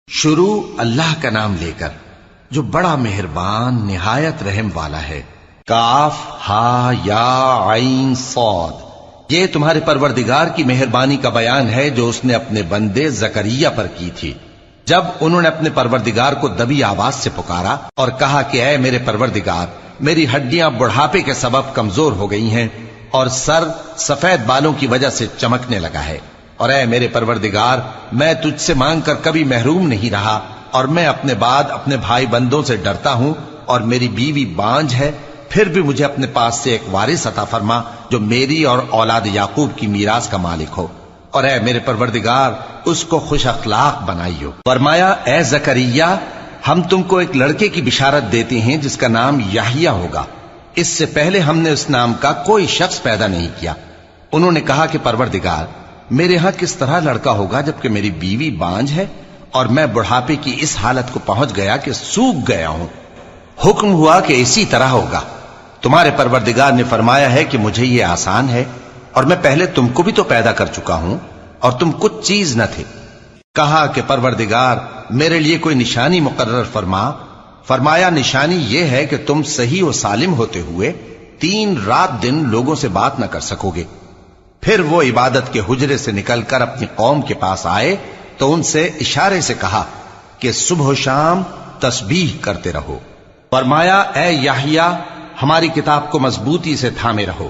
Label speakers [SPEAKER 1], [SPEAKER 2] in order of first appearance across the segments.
[SPEAKER 1] شروع اللہ کا نام لے کر جو بڑا مہربان نہایت رحم والا ہے۔ کاف ہا یا عین صاد، یہ تمہارے پروردگار کی مہربانی کا بیان ہے جو اس نے اپنے بندے زکریا پر کی تھی جب انہوں نے اپنے پروردگار کو دبی آواز سے پکارا اور کہا کہ اے میرے پروردگار، میری ہڈیاں بڑھاپے کے سبب کمزور ہو گئی ہیں اور سر سفید بالوں کی وجہ سے چمکنے لگا ہے، اور اے میرے پروردگار، میں تجھ سے مانگ کر کبھی محروم نہیں رہا، اور میں اپنے بعد اپنے بھائی بندوں سے ڈرتا ہوں، اور میری بیوی بانجھ ہے، پھر بھی مجھے اپنے پاس سے ایک وارث عطا فرما جو میری اور اولاد یعقوب کی میراث کا مالک ہو، اور اے میرے پروردگار، اس کو خوش اخلاق بنائیو۔ فرمایا اے زکریا، ہم تم کو ایک لڑکے کی بشارت دیتے ہیں جس کا نام یحییٰ ہوگا، اس سے پہلے ہم نے اس نام کا کوئی شخص پیدا نہیں کیا۔ انہوں نے کہا کہ پروردگار، میرے ہاں کس طرح لڑکا ہوگا جبکہ میری بیوی بانجھ ہے اور میں بڑھاپے کی اس حالت کو پہنچ گیا کہ سوکھ گیا ہوں۔ حکم ہوا کہ اسی طرح ہوگا۔ تمہارے پروردگار نے فرمایا ہے کہ مجھے یہ آسان ہے، اور میں پہلے تم کو بھی تو پیدا کر چکا ہوں اور تم کچھ چیز نہ تھے۔ کہا کہ پروردگار، میرے لیے کوئی نشانی مقرر فرما۔ فرمایا نشانی یہ ہے کہ تم صحیح و سالم ہوتے ہوئے 3 رات دن لوگوں سے بات نہ کر سکو گے۔ پھر وہ عبادت کے حجرے سے نکل کر اپنی قوم کے پاس آئے تو ان سے اشارے سے کہا کہ صبح و شام تسبیح کرتے رہو۔ فرمایا اے یحییٰ، ہماری کتاب کو مضبوطی سے تھامے رہو،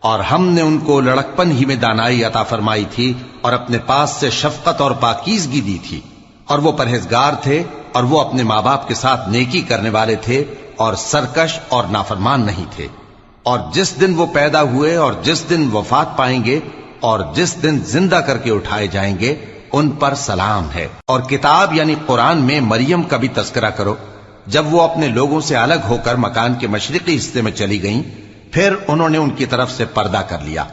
[SPEAKER 1] اور ہم نے ان کو لڑکپن ہی میں دانائی عطا فرمائی تھی اور اپنے پاس سے شفقت اور پاکیزگی دی تھی، اور وہ پرہیزگار تھے اور وہ اپنے ماں باپ کے ساتھ نیکی کرنے والے تھے اور سرکش اور نافرمان نہیں تھے۔ اور جس دن وہ پیدا ہوئے اور جس دن وفات پائیں گے اور جس دن زندہ کر کے اٹھائے جائیں گے ان پر سلام ہے۔ اور کتاب یعنی قرآن میں مریم کا بھی تذکرہ کرو، جب وہ اپنے لوگوں سے الگ ہو کر مکان کے مشرقی حصے میں چلی گئیں، پھر انہوں نے ان کی طرف سے پردہ کر لیا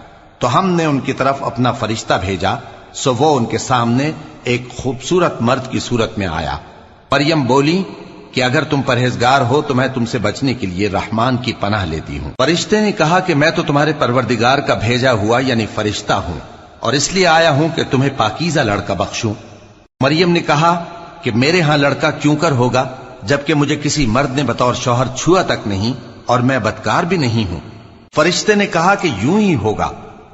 [SPEAKER 1] تو ہم نے ان کی طرف اپنا فرشتہ بھیجا، سو وہ ان کے سامنے ایک خوبصورت مرد کی صورت میں آیا۔ مریم بولی کہ اگر تم پرہیزگار ہو تو میں تم سے بچنے کے لیے رحمان کی پناہ لیتی ہوں۔ فرشتے نے کہا کہ میں تو تمہارے پروردگار کا بھیجا ہوا یعنی فرشتہ ہوں، اور اس لیے آیا ہوں کہ تمہیں پاکیزہ لڑکا بخشوں۔ مریم نے کہا کہ میرے ہاں لڑکا کیوں کر ہوگا جبکہ مجھے کسی مرد نے بطور شوہر چھوا تک نہیں اور میں بدکار بھی نہیں ہوں۔ فرشتے نے کہا کہ یوں ہی ہوگا۔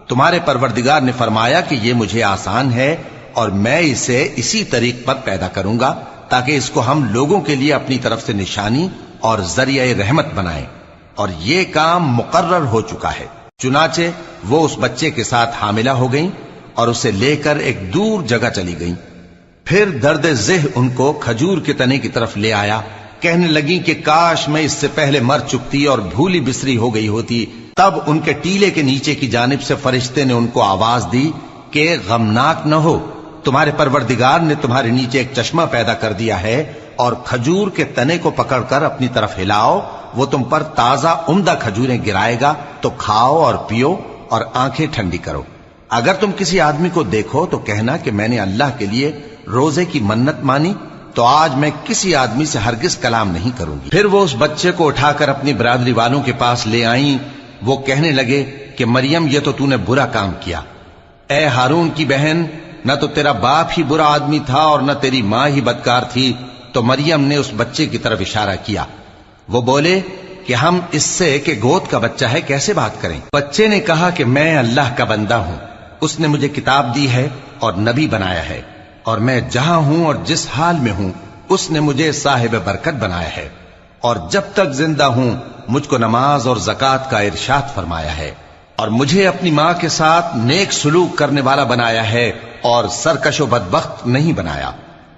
[SPEAKER 1] تمہارے پروردگار نے فرمایا کہ یہ مجھے آسان ہے اور میں اسے اسی طریق پر پیدا کروں گا تاکہ اس کو ہم لوگوں کے لیے اپنی طرف سے نشانی اور ذریعہ رحمت بنائیں، اور یہ کام مقرر ہو چکا ہے۔ چنانچہ وہ اس بچے کے ساتھ حاملہ ہو گئیں اور اسے لے کر ایک دور جگہ چلی گئیں۔ پھر درد ذہ ان کو کھجور کے تنے کی طرف لے آیا، کہنے لگیں کہ کاش میں اس سے پہلے مر چکتی اور بھولی بسری ہو گئی ہوتی۔ تب ان کے ٹیلے کے نیچے کی جانب سے فرشتے نے ان کو آواز دی کہ غمناک نہ ہو، تمہارے پروردگار نے تمہارے نیچے ایک چشمہ پیدا کر دیا ہے، اور کھجور کے تنے کو پکڑ کر اپنی طرف ہلاؤ، وہ تم پر تازہ عمدہ کھجوریں گرائے گا، تو کھاؤ اور پیو اور آنکھیں ٹھنڈی کرو۔ اگر تم کسی آدمی کو دیکھو تو کہنا کہ میں نے اللہ کے لیے روزے کی منت مانی، تو آج میں کسی آدمی سے ہرگز کلام نہیں کروں گی۔ پھر وہ اس بچے کو اٹھا کر اپنی برادری والوں کے پاس لے آئیں۔ وہ کہنے لگے کہ مریم، یہ تو نے برا کام کیا۔ اے ہارون کی بہن، نہ تو تیرا باپ ہی برا آدمی تھا اور نہ تیری ماں ہی بدکار تھی۔ تو مریم نے اس بچے کی طرف اشارہ کیا۔ وہ بولے کہ ہم اس سے کہ گود کا بچہ ہے کیسے بات کریں؟ بچے نے کہا کہ میں اللہ کا بندہ ہوں، اس نے مجھے کتاب دی ہے اور نبی بنایا ہے، اور میں جہاں ہوں اور جس حال میں ہوں اس نے مجھے صاحب برکت بنایا ہے، اور جب تک زندہ ہوں مجھ کو نماز اور زکوٰۃ کا ارشاد فرمایا ہے، اور مجھے اپنی ماں کے ساتھ نیک سلوک کرنے والا بنایا ہے اور سرکش و بدبخت نہیں بنایا،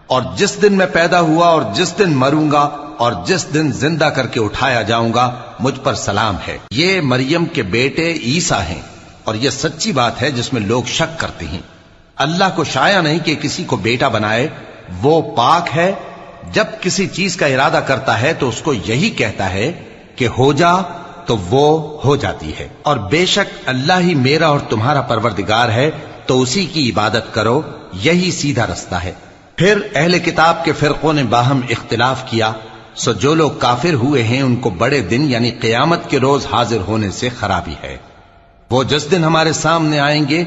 [SPEAKER 1] اور جس دن میں پیدا ہوا اور جس دن مروں گا اور جس دن زندہ کر کے اٹھایا جاؤں گا مجھ پر سلام ہے۔ یہ مریم کے بیٹے عیسیٰ ہیں، اور یہ سچی بات ہے جس میں لوگ شک کرتے ہیں۔ اللہ کو شایع نہیں کہ کسی کو بیٹا بنائے، وہ پاک ہے۔ جب کسی چیز کا ارادہ کرتا ہے تو اس کو یہی کہتا ہے کہ ہو جا، تو وہ ہو جاتی ہے۔ اور بے شک اللہ ہی میرا اور تمہارا پروردگار ہے، تو اسی کی عبادت کرو، یہی سیدھا رستہ ہے۔ پھر اہل کتاب کے فرقوں نے باہم اختلاف کیا، سو جو لوگ کافر ہوئے ہیں ان کو بڑے دن یعنی قیامت کے روز حاضر ہونے سے خرابی ہے۔ وہ جس دن ہمارے سامنے آئیں گے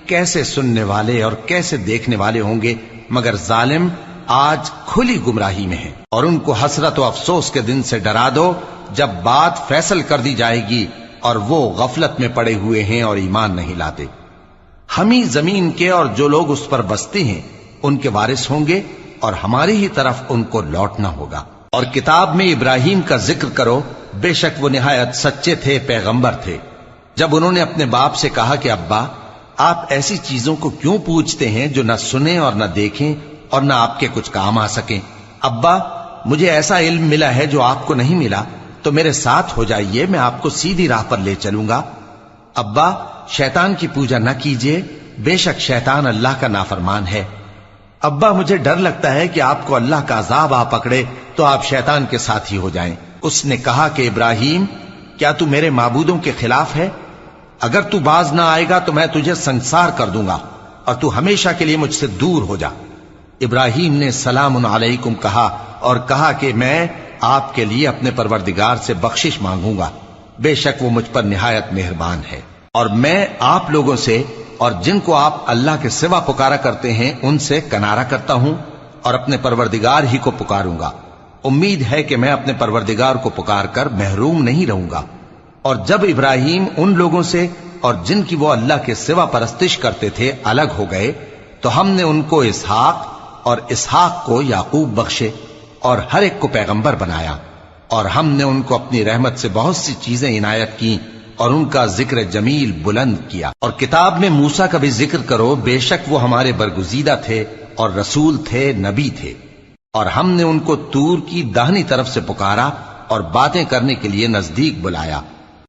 [SPEAKER 1] کیسے سننے والے اور کیسے دیکھنے والے ہوں گے، مگر ظالم آج کھلی گمراہی میں ہیں، اور ان کو حسرت و افسوس کے دن سے ڈرا دو جب بات فیصل کر دی جائے گی اور وہ غفلت میں پڑے ہوئے ہیں اور ایمان نہیں لاتے۔ ہم ہی زمین کے اور جو لوگ اس پر بستے ہیں ان کے وارث ہوں گے، اور ہماری ہی طرف ان کو لوٹنا ہوگا۔ اور کتاب میں ابراہیم کا ذکر کرو، بے شک وہ نہایت سچے تھے، پیغمبر تھے۔ جب انہوں نے اپنے باپ سے کہا کہ ابا، آپ ایسی چیزوں کو کیوں پوچھتے ہیں جو نہ سنیں اور نہ دیکھیں اور نہ آپ کے کچھ کام آ سکیں؟ ابا، مجھے ایسا علم ملا ہے جو آپ کو نہیں ملا، تو میرے ساتھ ہو جائیے، میں آپ کو سیدھی راہ پر لے چلوں گا۔ ابا، شیطان کی پوجا نہ کیجیے، بے شک شیطان اللہ کا نافرمان ہے۔ ابا، مجھے ڈر لگتا ہے کہ آپ کو اللہ کا عذاب آ پکڑے تو آپ شیطان کے ساتھی ہو جائیں۔ اس نے کہا کہ ابراہیم، کیا تو میرے معبودوں کے خلاف ہے؟ اگر تو باز نہ آئے گا تو میں تجھے سنسار کر دوں گا اور تو ہمیشہ کے لیے مجھ سے دور ہو جا۔ ابراہیم نے سلام علیکم کہا اور کہا کہ میں آپ کے لیے اپنے پروردگار سے بخشش مانگوں گا، بے شک وہ مجھ پر نہایت مہربان ہے، اور میں آپ لوگوں سے اور جن کو آپ اللہ کے سوا پکارا کرتے ہیں ان سے کنارہ کرتا ہوں اور اپنے پروردگار ہی کو پکاروں گا۔ امید ہے کہ میں اپنے پروردگار کو پکار کر محروم نہیں رہوں گا۔ اور جب ابراہیم ان لوگوں سے اور جن کی وہ اللہ کے سوا پرستش کرتے تھے الگ ہو گئے تو ہم نے ان کو اسحاق اور اسحاق کو یعقوب بخشے اور ہر ایک کو پیغمبر بنایا، اور ہم نے ان کو اپنی رحمت سے بہت سی چیزیں عنایت کی اور ان کا ذکر جمیل بلند کیا۔ اور کتاب میں موسیٰ کا بھی ذکر کرو، بے شک وہ ہمارے برگزیدہ تھے اور رسول تھے، نبی تھے، اور ہم نے ان کو طور کی داہنی طرف سے پکارا اور باتیں کرنے کے لیے نزدیک بلایا،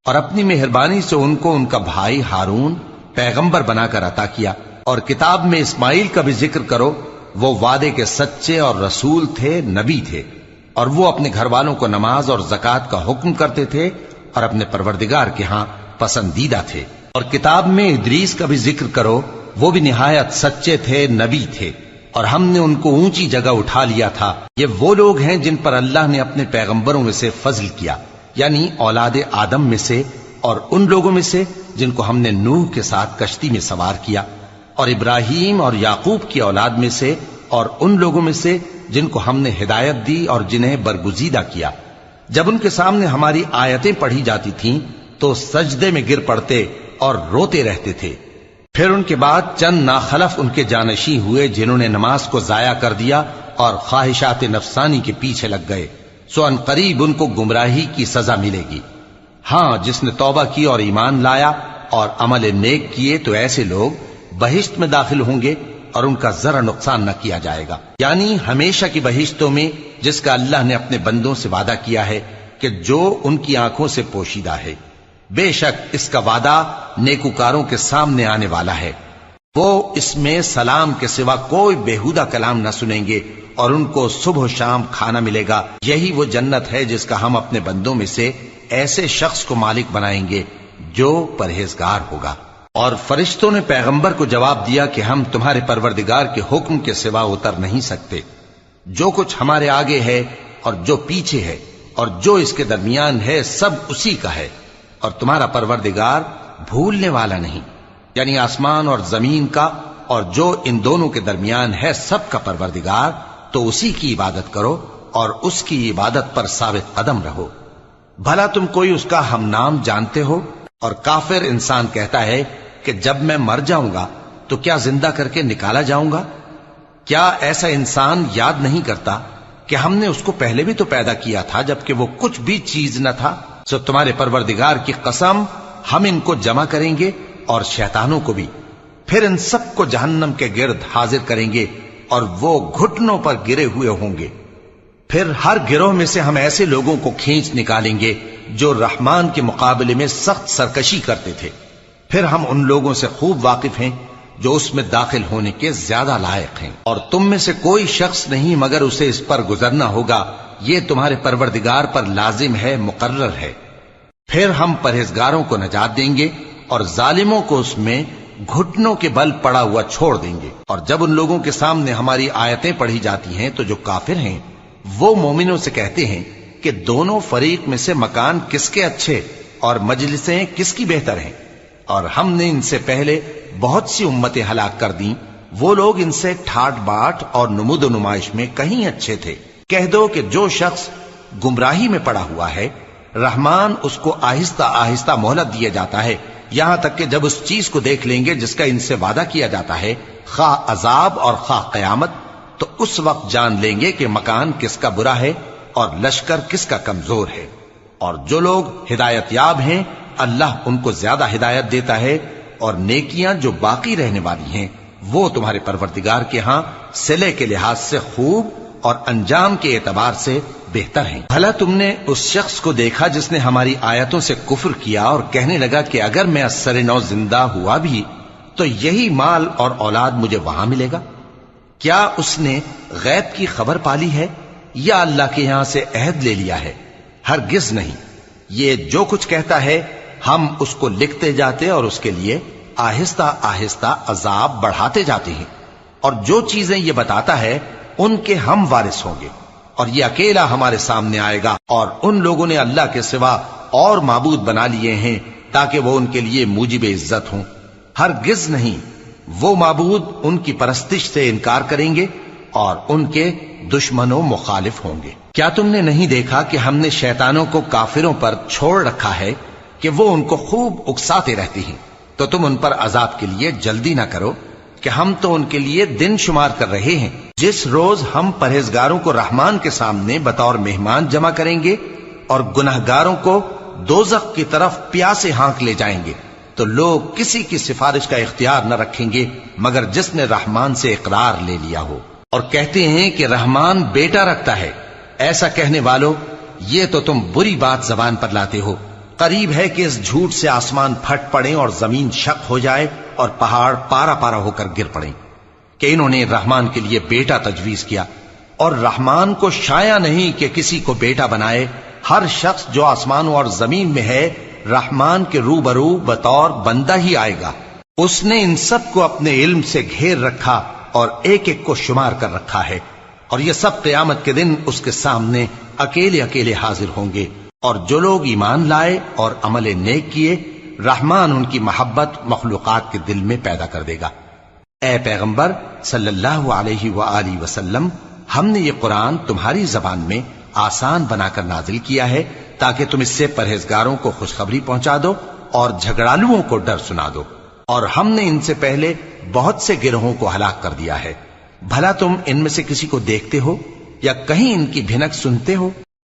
[SPEAKER 1] اور اپنی مہربانی سے ان کو ان کا بھائی ہارون پیغمبر بنا کر عطا کیا۔ اور کتاب میں اسماعیل کا بھی ذکر کرو، وہ وعدے کے سچے اور رسول تھے، نبی تھے، اور وہ اپنے گھر والوں کو نماز اور زکوٰۃ کا حکم کرتے تھے اور اپنے پروردگار کے ہاں پسندیدہ تھے۔ اور کتاب میں ادریس کا بھی ذکر کرو، وہ بھی نہایت سچے تھے، نبی تھے، اور ہم نے ان کو اونچی جگہ اٹھا لیا تھا۔ یہ وہ لوگ ہیں جن پر اللہ نے اپنے پیغمبروں میں سے فضل کیا، یعنی اولاد آدم میں سے، اور ان لوگوں میں سے جن کو ہم نے نوح کے ساتھ کشتی میں سوار کیا، اور ابراہیم اور یعقوب کی اولاد میں سے، اور ان لوگوں میں سے جن کو ہم نے ہدایت دی اور جنہیں برگزیدہ کیا۔ جب ان کے سامنے ہماری آیتیں پڑھی جاتی تھیں تو سجدے میں گر پڑتے اور روتے رہتے تھے۔ پھر ان کے بعد چند ناخلف ان کے جانشین ہوئے جنہوں نے نماز کو ضائع کر دیا اور خواہشات نفسانی کے پیچھے لگ گئے، سو ان قریب ان کو گمراہی کی سزا ملے گی۔ ہاں، جس نے توبہ کی اور ایمان لایا اور عمل نیک کیے تو ایسے لوگ بہشت میں داخل ہوں گے اور ان کا ذرا نقصان نہ کیا جائے گا، یعنی ہمیشہ کی بہشتوں میں جس کا اللہ نے اپنے بندوں سے وعدہ کیا ہے کہ جو ان کی آنکھوں سے پوشیدہ ہے۔ بے شک اس کا وعدہ نیکوکاروں کے سامنے آنے والا ہے، وہ اس میں سلام کے سوا کوئی بیہودہ کلام نہ سنیں گے اور ان کو صبح و شام کھانا ملے گا۔ یہی وہ جنت ہے جس کا ہم اپنے بندوں میں سے ایسے شخص کو مالک بنائیں گے جو پرہیزگار ہوگا۔ اور فرشتوں نے پیغمبر کو جواب دیا کہ ہم تمہارے پروردگار کے حکم کے سوا اتر نہیں سکتے، جو کچھ ہمارے آگے ہے اور جو پیچھے ہے اور جو اس کے درمیان ہے سب اسی کا ہے، اور تمہارا پروردگار بھولنے والا نہیں، یعنی آسمان اور زمین کا اور جو ان دونوں کے درمیان ہے سب کا پروردگار، تو اسی کی عبادت کرو اور اس کی عبادت پر ثابت قدم رہو۔ بھلا تم کوئی اس کا ہم نام جانتے ہو؟ اور کافر انسان کہتا ہے کہ جب میں مر جاؤں گا تو کیا زندہ کر کے نکالا جاؤں گا؟ کیا ایسا انسان یاد نہیں کرتا کہ ہم نے اس کو پہلے بھی تو پیدا کیا تھا جبکہ وہ کچھ بھی چیز نہ تھا؟ سو تمہارے پروردگار کی قسم، ہم ان کو جمع کریں گے اور شیطانوں کو بھی، پھر ان سب کو جہنم کے گرد حاضر کریں گے اور وہ گھٹنوں پر گرے ہوئے ہوں گے۔ پھر ہر گروہ میں سے ہم ایسے لوگوں کو کھینچ نکالیں گے جو رحمان کے مقابلے میں سخت سرکشی کرتے تھے، پھر ہم ان لوگوں سے خوب واقف ہیں جو اس میں داخل ہونے کے زیادہ لائق ہیں، اور تم میں سے کوئی شخص نہیں مگر اسے اس پر گزرنا ہوگا، یہ تمہارے پروردگار پر لازم ہے، مقرر ہے۔ پھر ہم پرہیزگاروں کو نجات دیں گے اور ظالموں کو اس میں گھٹنوں کے بل پڑا ہوا چھوڑ دیں گے۔ اور جب ان لوگوں کے سامنے ہماری آیتیں پڑھی جاتی ہیں تو جو کافر ہیں وہ مومنوں سے کہتے ہیں کہ دونوں فریق میں سے مکان کس کے اچھے اور مجلسیں کس کی بہتر ہیں، اور ہم نے ان سے پہلے بہت سی امتیں ہلاک کر دیں وہ لوگ ان سے ٹھاٹ باٹ اور نمود و نمائش میں کہیں اچھے تھے۔ کہہ دو کہ جو شخص گمراہی میں پڑا ہوا ہے، رحمان اس کو آہستہ آہستہ مہلت دیا جاتا ہے، یہاں تک کہ جب اس چیز کو دیکھ لیں گے جس کا ان سے وعدہ کیا جاتا ہے، خواہ عذاب اور خواہ قیامت، تو اس وقت جان لیں گے کہ مکان کس کا برا ہے اور لشکر کس کا کمزور ہے۔ اور جو لوگ ہدایت یاب ہیں اللہ ان کو زیادہ ہدایت دیتا ہے، اور نیکیاں جو باقی رہنے والی ہیں وہ تمہارے پروردگار کے ہاں صلے کے لحاظ سے خوب اور انجام کے اعتبار سے بہتر ہیں۔ بھلا تم نے اس شخص کو دیکھا جس نے ہماری آیتوں سے کفر کیا اور کہنے لگا کہ اگر میں اثر نو زندہ ہوا بھی تو یہی مال اور اولاد مجھے وہاں ملے گا؟ کیا اس نے غیب کی خبر پالی ہے یا اللہ کے یہاں سے عہد لے لیا ہے؟ ہرگز نہیں، یہ جو کچھ کہتا ہے ہم اس کو لکھتے جاتے اور اس کے لیے آہستہ آہستہ عذاب بڑھاتے جاتے ہیں، اور جو چیزیں یہ بتاتا ہے ان کے ہم وارث ہوں گے، اور یہ اکیلا ہمارے سامنے آئے گا۔ اور ان لوگوں نے اللہ کے سوا اور معبود بنا لیے ہیں تاکہ وہ ان کے لیے موجب عزت ہوں۔ ہرگز نہیں، وہ معبود ان کی پرستش سے انکار کریں گے اور ان کے دشمن و مخالف ہوں گے۔ کیا تم نے نہیں دیکھا کہ ہم نے شیطانوں کو کافروں پر چھوڑ رکھا ہے کہ وہ ان کو خوب اکساتے رہتے ہیں؟ تو تم ان پر عذاب کے لیے جلدی نہ کرو کہ ہم تو ان کے لیے دن شمار کر رہے ہیں۔ جس روز ہم پرہیزگاروں کو رحمان کے سامنے بطور مہمان جمع کریں گے اور گناہگاروں کو دوزخ کی طرف پیاسے ہانک لے جائیں گے، تو لوگ کسی کی سفارش کا اختیار نہ رکھیں گے مگر جس نے رحمان سے اقرار لے لیا ہو۔ اور کہتے ہیں کہ رحمان بیٹا رکھتا ہے۔ ایسا کہنے والوں، یہ تو تم بری بات زبان پر لاتے ہو۔ قریب ہے کہ اس جھوٹ سے آسمان پھٹ پڑے اور زمین شق ہو جائے اور پہاڑ پارا پارا ہو کر گر پڑیں کہ انہوں نے رحمان کے لیے بیٹا تجویز کیا، اور رحمان کو شایع نہیں کہ کسی کو بیٹا بنائے۔ ہر شخص جو آسمانوں اور زمین میں ہے رحمان کے روبرو بطور بندہ ہی آئے گا۔ اس نے ان سب کو اپنے علم سے گھیر رکھا اور ایک ایک کو شمار کر رکھا ہے، اور یہ سب قیامت کے دن اس کے سامنے اکیلے اکیلے حاضر ہوں گے۔ اور جو لوگ ایمان لائے اور عمل نیک کیے، رحمان ان کی محبت مخلوقات کے دل میں پیدا کر دے گا۔ اے پیغمبر صلی اللہ علیہ وآلہ وسلم، ہم نے یہ قرآن تمہاری زبان میں آسان بنا کر نازل کیا ہے تاکہ تم اس سے پرہیزگاروں کو خوشخبری پہنچا دو اور جھگڑالوؤں کو ڈر سنا دو۔ اور ہم نے ان سے پہلے بہت سے گروہوں کو ہلاک کر دیا ہے۔ بھلا تم ان میں سے کسی کو دیکھتے ہو یا کہیں ان کی بھنک سنتے ہو؟